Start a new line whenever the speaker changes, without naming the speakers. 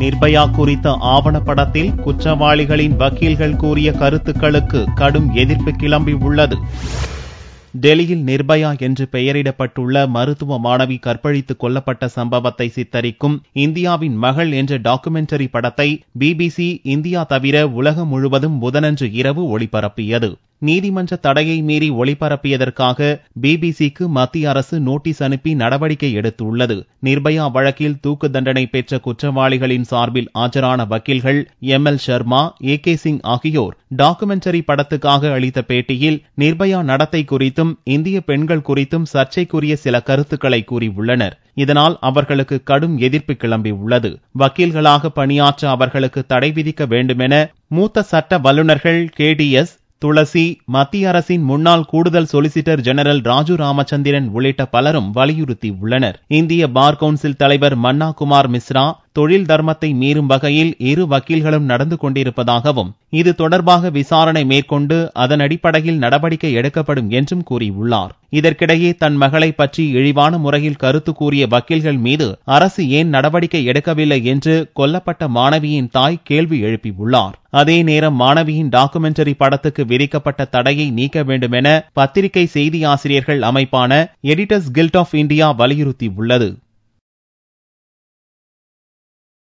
நிர்பயா குறித்த ஆவணப்படத்தில் குற்றவாளிகளின் வக்கீல்கள் கூறிய கருத்துக்களுக்கு கடும் எதிர்ப்பு கிளம்பியுள்ளது. டெல்லியில் நிர்பயா என்று பெயரிடப்பட்டுள்ள மருத்துவ மாணவி கற்பழித்துக் கொல்லப்பட்ட சம்பவத்தை சித்தரிக்கும் இந்தியாவின் மகள் என்ற டாக்குமெண்டரி படத்தை பிபிசி இந்தியா தவிர உலகம் முழுவதும் புதனன்று இரவு ஒளிபரப்பியது. நீதிமன்ற தடையை மீறி ஒளிபரப்பியதற்காக பிபிசிக்கு மத்திய அரசு நோட்டீஸ் அனுப்பி நடவடிக்கை எடுத்துள்ளது. நிர்பயா வழக்கில் தூக்கு தண்டனை பெற்ற குற்றவாளிகளின் சார்பில் ஆஜரான வக்கீல்கள் எம்எல் சர்மா, ஏகே சிங் ஆகியோர் டாக்குமெண்டரி படத்துக்காக அளித்த பேட்டியில் நிர்பயா நடத்தை குறித்தும் இந்திய பெண்கள் குறித்தும் சர்ச்சைக்குரிய சில கருத்துக்களை கூறியுள்ளனர். இதனால் அவர்களுக்கு கடும் எதிர்ப்பு கிளம்பியுள்ளது. வக்கீல்களாக பணியாற்ற அவர்களுக்கு தடை விதிக்க வேண்டுமென மூத்த சட்ட வல்லுநர்கள் KDS துளசி, மத்திய அரசின் முன்னாள் கூடுதல் சொலிசிட்டர் ஜெனரல் ராஜு ராமச்சந்திரன் உள்ளிட்ட பலரும் வலியுறுத்தியுள்ளனர். இந்திய பார் கவுன்சில் தலைவர் மன்னா குமார் மிஸ்ரா தொழில் தர்மத்தை மீறும் வகையில் இரு வக்கீல்களும் நடந்து கொண்டிருப்பதாகவும் இது தொடர்பாக விசாரணை மேற்கொண்டு அதன் அடிப்படையில் நடவடிக்கை எடுக்கப்படும் என்றும் கூறியுள்ளார். இதற்கிடையே தன் மகளை பற்றி இழிவான முறையில் கருத்து கூறிய வக்கீல்கள் மீது அரசு ஏன் நடவடிக்கை எடுக்கவில்லை என்று கொல்லப்பட்ட மாணவியின் தாய் கேள்வி எழுப்பியுள்ளார். அதே நேரம் மாணவியின் டாக்குமெண்டரி படத்துக்கு விதிக்கப்பட்ட தடையை நீக்க வேண்டும் என பத்திரிகை செய்தி ஆசிரியர்கள் அமைப்பான எடிட்டர்ஸ் கில்ட் ஆஃப் இந்தியா வலியுறுத்தியுள்ளது.